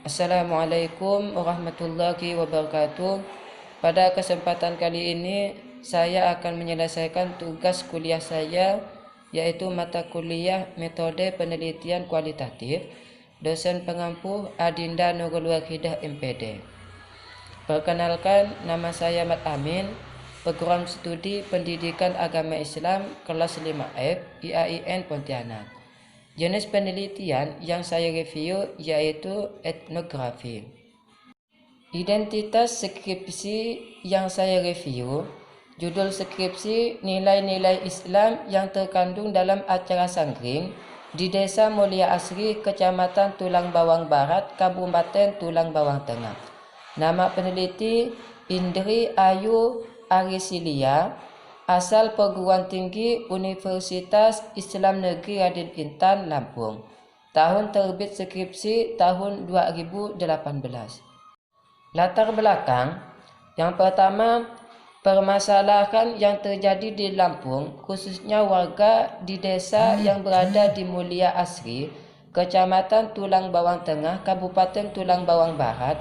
Assalamualaikum warahmatullahi wabarakatuh. Pada kesempatan kali ini saya akan menyelesaikan tugas kuliah saya, yaitu mata kuliah Metode Penelitian Kualitatif. Dosen pengampu Adinda Nurul Wahidah MPD. Perkenalkan, nama saya Mat Amin, Program Studi Pendidikan Agama Islam kelas 5F IAIN Pontianak. Jenis penelitian yang saya review yaitu etnografi. Identitas skripsi yang saya review, judul skripsi nilai-nilai Islam yang terkandung dalam acara sangkring di Desa Mulia Asri, Kecamatan Tulang Bawang Barat, Kabupaten Tulang Bawang Tengah. Nama peneliti Indri Ayu Arisilia, asal perguruan tinggi Universitas Islam Negeri Raden Intan, Lampung. Tahun terbit skripsi tahun 2018. Latar belakang. Yang pertama, permasalahan yang terjadi di Lampung, khususnya warga di desa yang berada di Mulia Asri, Kecamatan Tulang Bawang Tengah, Kabupaten Tulang Bawang Barat.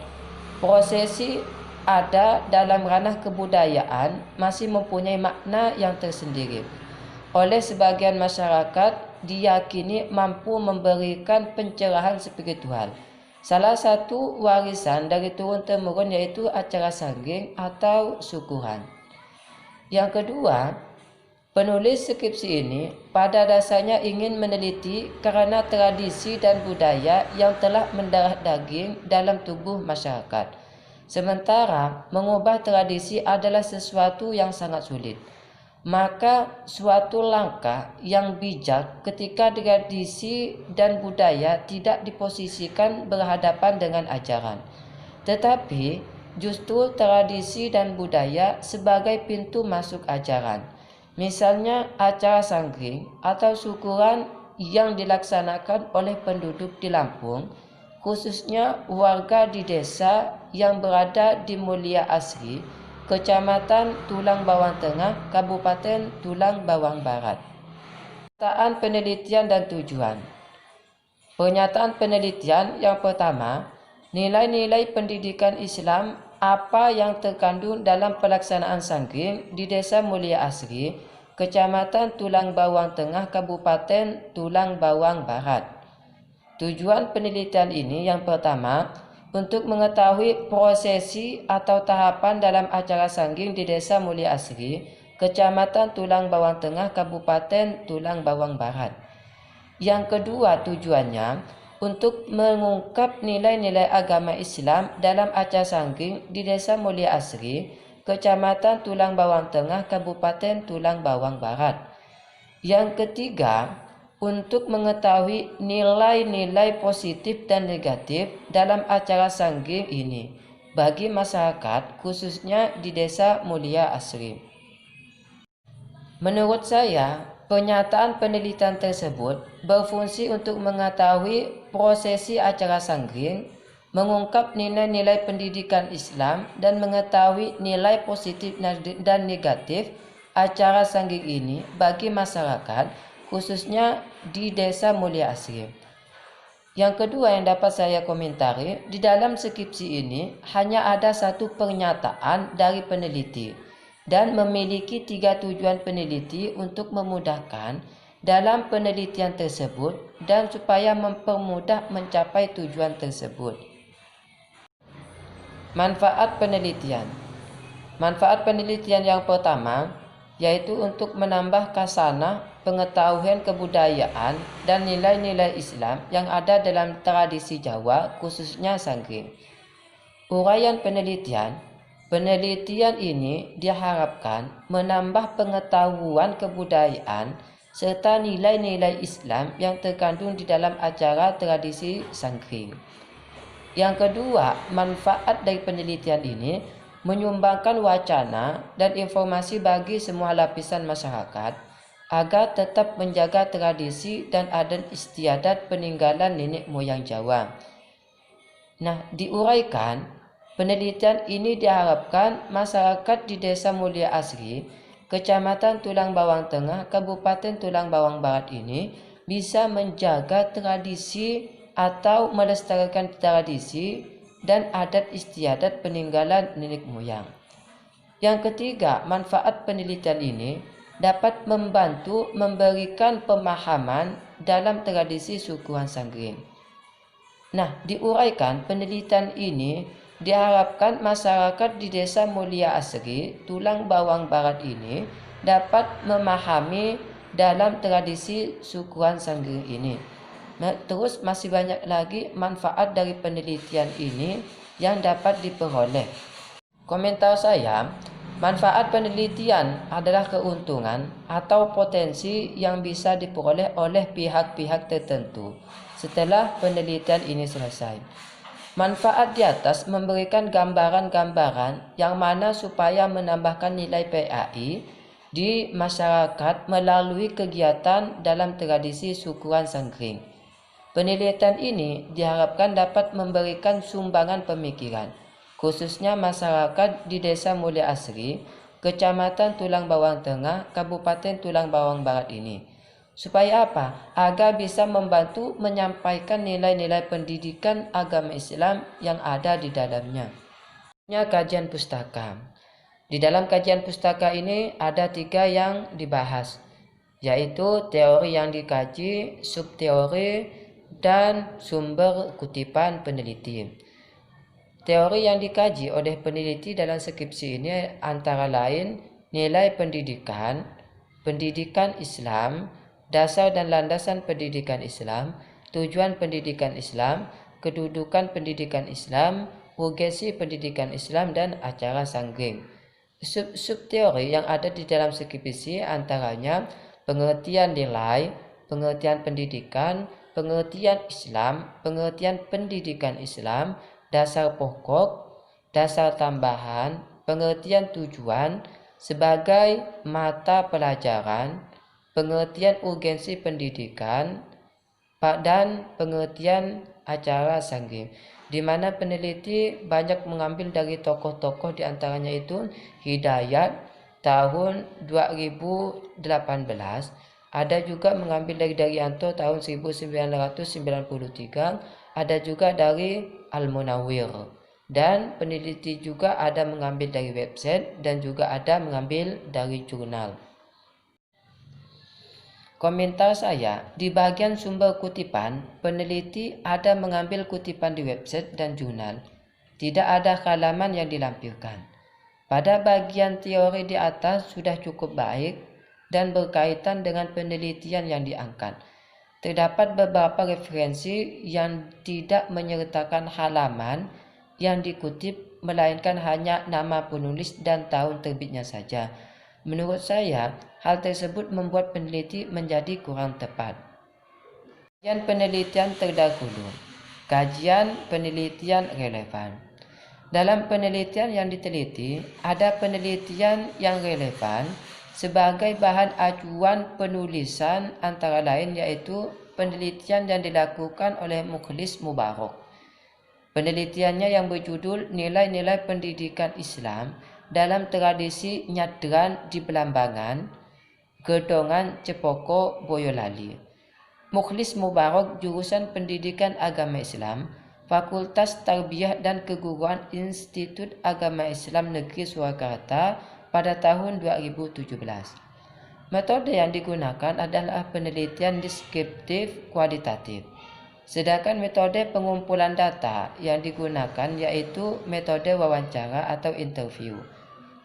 Prosesi ada dalam ranah kebudayaan masih mempunyai makna yang tersendiri. Oleh sebagian masyarakat diyakini mampu memberikan pencerahan spiritual. Salah satu warisan dari turun-temurun yaitu acara sanggeng atau syukuran. Yang kedua, penulis skripsi ini pada dasarnya ingin meneliti karena tradisi dan budaya yang telah mendarah daging dalam tubuh masyarakat. Sementara mengubah tradisi adalah sesuatu yang sangat sulit. Maka suatu langkah yang bijak ketika tradisi dan budaya tidak diposisikan berhadapan dengan ajaran, tetapi justru tradisi dan budaya sebagai pintu masuk ajaran. Misalnya acara sangkring atau syukuran yang dilaksanakan oleh penduduk di Lampung, khususnya warga di desa yang berada di Mulia Asri, Kecamatan Tulang Bawang Tengah, Kabupaten Tulang Bawang Barat. Pernyataan penelitian dan tujuan. Pernyataan penelitian yang pertama, nilai-nilai pendidikan Islam apa yang terkandung dalam pelaksanaan sangkring di Desa Mulia Asri, Kecamatan Tulang Bawang Tengah, Kabupaten Tulang Bawang Barat. Tujuan penelitian ini yang pertama, untuk mengetahui prosesi atau tahapan dalam acara sangging di Desa Mulia Asri, Kecamatan Tulang Bawang Tengah, Kabupaten Tulang Bawang Barat. Yang kedua tujuannya, untuk mengungkap nilai-nilai agama Islam dalam acara sangging di Desa Mulia Asri, Kecamatan Tulang Bawang Tengah, Kabupaten Tulang Bawang Barat. Yang ketiga, untuk mengetahui nilai-nilai positif dan negatif dalam acara sangging ini bagi masyarakat, khususnya di Desa Mulia Asri. Menurut saya, pernyataan penelitian tersebut berfungsi untuk mengetahui prosesi acara sangkring, mengungkap nilai-nilai pendidikan Islam, dan mengetahui nilai positif dan negatif acara sangging ini bagi masyarakat, khususnya di Desa Mulia Asri. Yang kedua yang dapat saya komentari, di dalam skripsi ini hanya ada satu pernyataan dari peneliti dan memiliki 3 tujuan peneliti untuk memudahkan dalam penelitian tersebut dan supaya mempermudah mencapai tujuan tersebut. Manfaat penelitian. Manfaat penelitian yang pertama yaitu untuk menambah khasanah pengetahuan kebudayaan dan nilai-nilai Islam yang ada dalam tradisi Jawa, khususnya sangkring. Uraian penelitian. Penelitian ini diharapkan menambah pengetahuan kebudayaan serta nilai-nilai Islam yang terkandung di dalam acara tradisi sangkring. Yang kedua, manfaat dari penelitian ini menyumbangkan wacana dan informasi bagi semua lapisan masyarakat agar tetap menjaga tradisi dan adat istiadat peninggalan nenek moyang Jawa. Nah, diuraikan, penelitian ini diharapkan masyarakat di Desa Mulia Asri, Kecamatan Tulang Bawang Tengah, Kabupaten Tulang Bawang Barat ini bisa menjaga tradisi atau melestarikan tradisi dan adat istiadat peninggalan nenek moyang. Yang ketiga, manfaat penelitian ini dapat membantu memberikan pemahaman dalam tradisi sukuan Sanggering. Nah, diuraikan penelitian ini diharapkan masyarakat di Desa Mulia Asri, Tulang Bawang Barat ini dapat memahami dalam tradisi sukuan Sanggering ini. Terus masih banyak lagi manfaat dari penelitian ini yang dapat diperoleh. Komentar saya, manfaat penelitian adalah keuntungan atau potensi yang bisa diperoleh oleh pihak-pihak tertentu setelah penelitian ini selesai. Manfaat di atas memberikan gambaran-gambaran yang mana supaya menambahkan nilai PAI di masyarakat melalui kegiatan dalam tradisi sukuan Sanggering. Penelitian ini diharapkan dapat memberikan sumbangan pemikiran, khususnya masyarakat di Desa Mulia Asri, Kecamatan Tulang Bawang Tengah, Kabupaten Tulang Bawang Barat ini. Supaya apa? Agar bisa membantu menyampaikan nilai-nilai pendidikan agama Islam yang ada di dalamnya. Kajian pustaka. Di dalam kajian pustaka ini ada 3 yang dibahas, yaitu teori yang dikaji, subteori, dan sumber kutipan peneliti. Teori yang dikaji oleh peneliti dalam skripsi ini antara lain nilai pendidikan, pendidikan Islam, dasar dan landasan pendidikan Islam, tujuan pendidikan Islam, kedudukan pendidikan Islam, urgensi pendidikan Islam, dan acara Sanggering. Subteori yang ada di dalam skripsi antaranya pengertian nilai, pengertian pendidikan, pengertian Islam, pengertian pendidikan Islam, dasar pokok, dasar tambahan, pengertian tujuan sebagai mata pelajaran, pengertian urgensi pendidikan, dan pengertian acara Sanggering, di mana peneliti banyak mengambil dari tokoh-tokoh, diantaranya itu Hidayat tahun 2018, ada juga mengambil dari Daryanto tahun 1993, ada juga dari Al-Munawwir, dan peneliti juga ada mengambil dari website dan juga ada mengambil dari jurnal. Komentar saya, di bagian sumber kutipan, peneliti ada mengambil kutipan di website dan jurnal. Tidak ada halaman yang dilampirkan. Pada bagian teori di atas sudah cukup baik dan berkaitan dengan penelitian yang diangkat. Terdapat beberapa referensi yang tidak menyertakan halaman yang dikutip, melainkan hanya nama penulis dan tahun terbitnya saja. Menurut saya, hal tersebut membuat peneliti menjadi kurang tepat. Kajian penelitian terdahulu. Kajian penelitian relevan. Dalam penelitian yang diteliti, ada penelitian yang relevan sebagai bahan acuan penulisan, antara lain yaitu penelitian yang dilakukan oleh Mukhlis Mubarak. Penelitiannya yang berjudul Nilai-nilai Pendidikan Islam dalam Tradisi Nyadran di Belambangan, Gedongan Cepoko, Boyolali. Mukhlis Mubarak, jurusan Pendidikan Agama Islam, Fakultas Tarbiyah dan Keguruan Institut Agama Islam Negeri Surakarta pada tahun 2017. Metode yang digunakan adalah penelitian deskriptif kualitatif. Sedangkan metode pengumpulan data yang digunakan yaitu metode wawancara atau interview,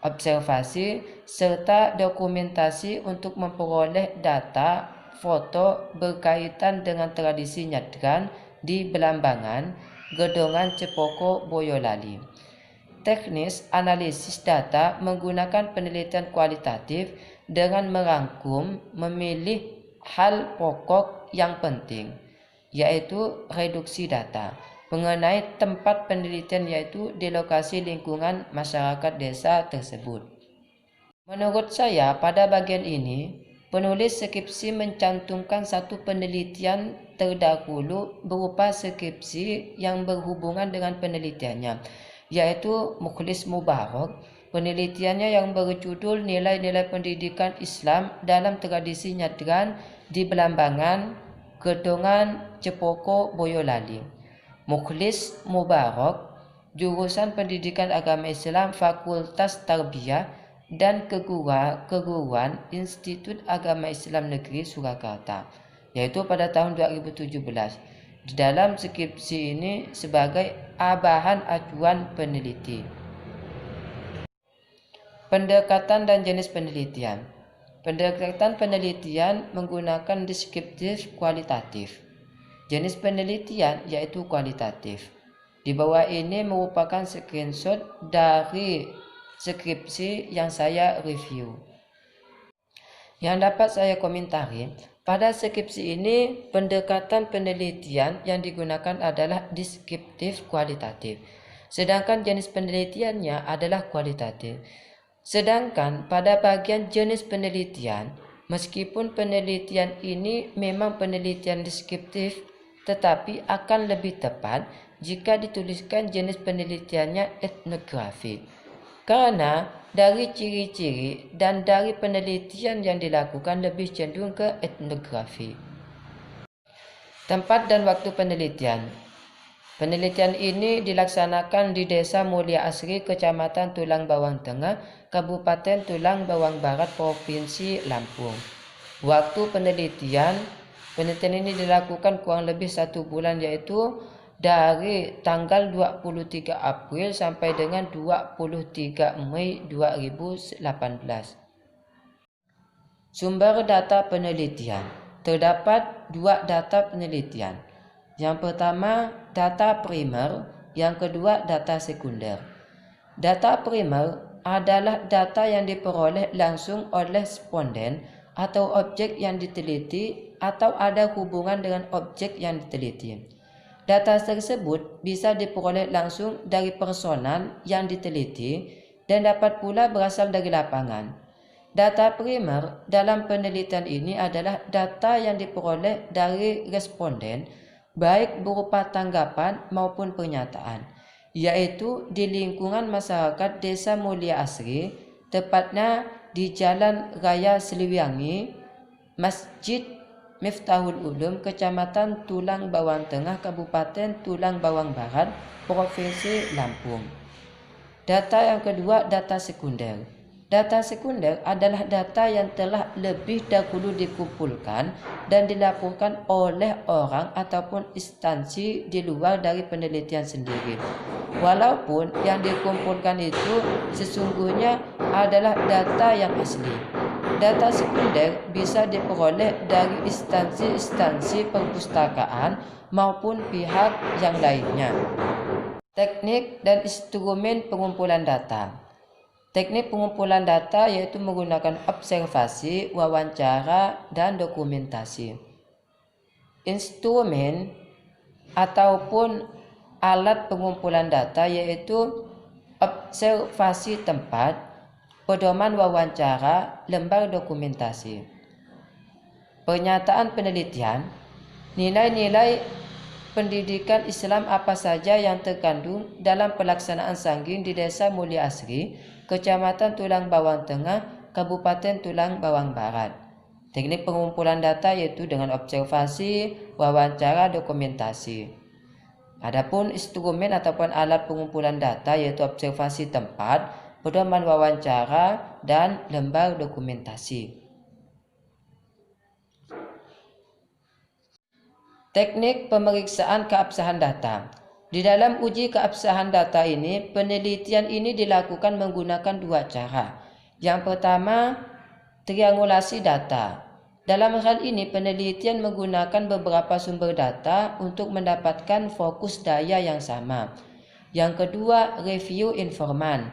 observasi, serta dokumentasi untuk memperoleh data, foto berkaitan dengan tradisi nyadran di Belambangan, Gedongan Cepoko, Boyolali. Teknis analisis data menggunakan penelitian kualitatif dengan merangkum, memilih hal pokok yang penting, yaitu reduksi data mengenai tempat penelitian, yaitu di lokasi lingkungan masyarakat desa tersebut. Menurut saya, pada bagian ini, penulis skripsi mencantumkan satu penelitian terdahulu berupa skripsi yang berhubungan dengan penelitiannya, yaitu Mukhlis Mubarak. Penelitiannya yang berjudul Nilai-nilai Pendidikan Islam dalam Tradisi Nyadran di Belambangan, Gedongan Cepoko Boyolali. Mukhlis Mubarak, jurusan Pendidikan Agama Islam Fakultas Tarbiyah dan Keguruan Institut Agama Islam Negeri Surakarta, yaitu pada tahun 2017. Di dalam skripsi ini sebagai bahan acuan peneliti. Pendekatan dan jenis penelitian. Pendekatan penelitian menggunakan deskriptif kualitatif. Jenis penelitian yaitu kualitatif. Di bawah ini merupakan screenshot dari skripsi yang saya review. Yang dapat saya komentari, pada skripsi ini pendekatan penelitian yang digunakan adalah deskriptif kualitatif, sedangkan jenis penelitiannya adalah kualitatif. Sedangkan pada bagian jenis penelitian, meskipun penelitian ini memang penelitian deskriptif, tetapi akan lebih tepat jika dituliskan jenis penelitiannya etnografi. Karena dari ciri-ciri dan dari penelitian yang dilakukan lebih cenderung ke etnografi. Tempat dan waktu penelitian. Penelitian ini dilaksanakan di Desa Mulia Asri, Kecamatan Tulang Bawang Tengah, Kabupaten Tulang Bawang Barat, Provinsi Lampung. Waktu penelitian ini dilakukan kurang lebih 1 bulan, yaitu dari tanggal 23 April sampai dengan 23 Mei 2018. Sumber data penelitian. Terdapat 2 data penelitian. Yang pertama, data primer, yang kedua, data sekunder. Data primer adalah data yang diperoleh langsung oleh responden atau objek yang diteliti atau ada hubungan dengan objek yang diteliti. Data tersebut bisa diperoleh langsung dari personal yang diteliti dan dapat pula berasal dari lapangan. Data primer dalam penelitian ini adalah data yang diperoleh dari responden, baik berupa tanggapan maupun pernyataan, yaitu di lingkungan masyarakat Desa Mulia Asri, tepatnya di Jalan Raya Siliwangi, Masjid Miftahul Ulum, Kecamatan Tulang Bawang Tengah, Kabupaten Tulang Bawang Barat, Provinsi Lampung. Data yang kedua, data sekunder. Data sekunder adalah data yang telah lebih dahulu dikumpulkan dan dilaporkan oleh orang ataupun instansi di luar dari penelitian sendiri. Walaupun yang dikumpulkan itu sesungguhnya adalah data yang asli. Data sekunder bisa diperoleh dari instansi-instansi perpustakaan maupun pihak yang lainnya. Teknik dan instrumen pengumpulan data. Teknik pengumpulan data yaitu menggunakan observasi, wawancara, dan dokumentasi. Instrumen ataupun alat pengumpulan data yaitu observasi tempat, pedoman wawancara, lembar dokumentasi. Pernyataan penelitian, nilai-nilai pendidikan Islam apa saja yang terkandung dalam pelaksanaan sangging di Desa Mulia Asri, Kecamatan Tulang Bawang Tengah, Kabupaten Tulang Bawang Barat. Teknik pengumpulan data yaitu dengan observasi, wawancara, dokumentasi. Adapun instrumen ataupun alat pengumpulan data yaitu observasi tempat, pedoman wawancara, dan lembar dokumentasi. Teknik pemeriksaan keabsahan data. Di dalam uji keabsahan data ini, penelitian ini dilakukan menggunakan 2 cara. Yang pertama, triangulasi data. Dalam hal ini, penelitian menggunakan beberapa sumber data untuk mendapatkan fokus daya yang sama. Yang kedua, review informan.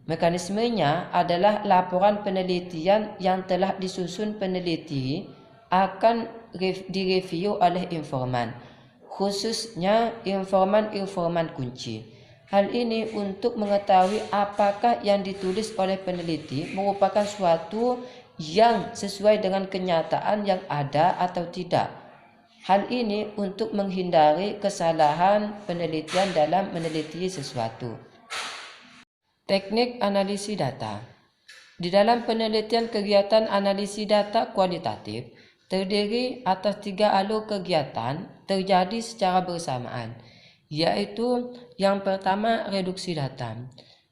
Mekanismenya adalah laporan penelitian yang telah disusun peneliti akan direview oleh informan, khususnya informan-informan kunci. Hal ini untuk mengetahui apakah yang ditulis oleh peneliti merupakan suatu yang sesuai dengan kenyataan yang ada atau tidak. Hal ini untuk menghindari kesalahan penelitian dalam meneliti sesuatu. Teknik analisis data. Di dalam penelitian kegiatan analisis data kualitatif, terdiri atas 3 alur kegiatan terjadi secara bersamaan, yaitu yang pertama reduksi data.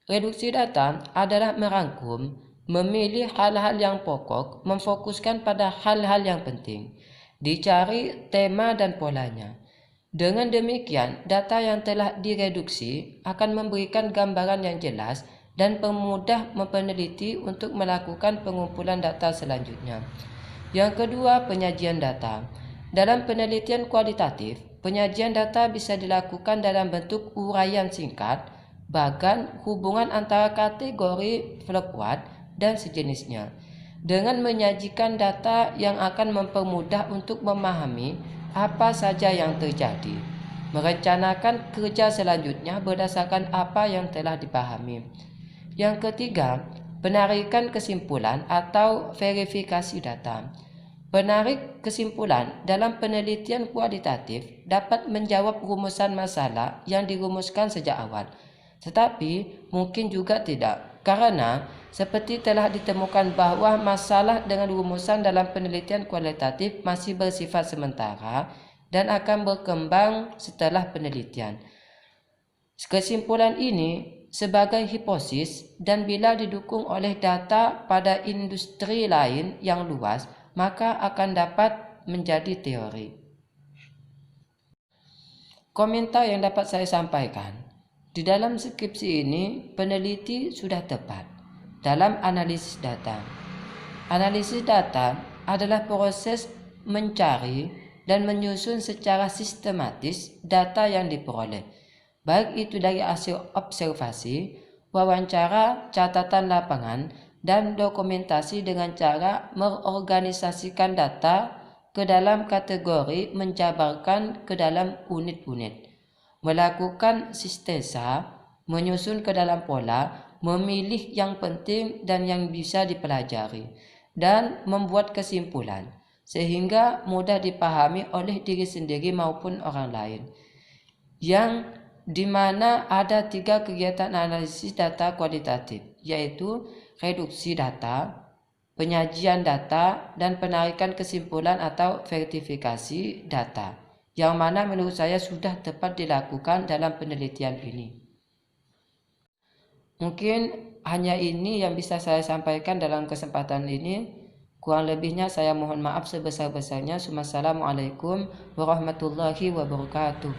Reduksi data adalah merangkum, memilih hal-hal yang pokok, memfokuskan pada hal-hal yang penting, dicari tema dan polanya. Dengan demikian, data yang telah direduksi akan memberikan gambaran yang jelas dan memudah peneliti untuk melakukan pengumpulan data selanjutnya. Yang kedua, penyajian data. Dalam penelitian kualitatif, penyajian data bisa dilakukan dalam bentuk uraian singkat, bahkan hubungan antara kategori flowchart dan sejenisnya. Dengan menyajikan data yang akan mempermudah untuk memahami apa saja yang terjadi, merencanakan kerja selanjutnya berdasarkan apa yang telah dipahami. Yang ketiga, penarikan kesimpulan atau verifikasi data. Penarik kesimpulan dalam penelitian kualitatif dapat menjawab rumusan masalah yang dirumuskan sejak awal, tetapi mungkin juga tidak, karena seperti telah ditemukan bahwa masalah dengan rumusan dalam penelitian kualitatif masih bersifat sementara dan akan berkembang setelah penelitian. Kesimpulan ini sebagai hipotesis, dan bila didukung oleh data pada industri lain yang luas, maka akan dapat menjadi teori. Komentar yang dapat saya sampaikan, di dalam skripsi ini peneliti sudah tepat dalam analisis data. Analisis data adalah proses mencari dan menyusun secara sistematis data yang diperoleh, baik itu dari hasil observasi, wawancara, catatan lapangan, dan dokumentasi dengan cara mengorganisasikan data ke dalam kategori, menjabarkan ke dalam unit-unit, melakukan sintesa, menyusun ke dalam pola, memilih yang penting dan yang bisa dipelajari, dan membuat kesimpulan, sehingga mudah dipahami oleh diri sendiri maupun orang lain. Yang dimana ada 3 kegiatan analisis data kualitatif, yaitu reduksi data, penyajian data, dan penarikan kesimpulan atau verifikasi data, yang mana menurut saya sudah tepat dilakukan dalam penelitian ini. Mungkin hanya ini yang bisa saya sampaikan dalam kesempatan ini. Kurang lebihnya saya mohon maaf sebesar-besarnya. Wassalamualaikum warahmatullahi wabarakatuh.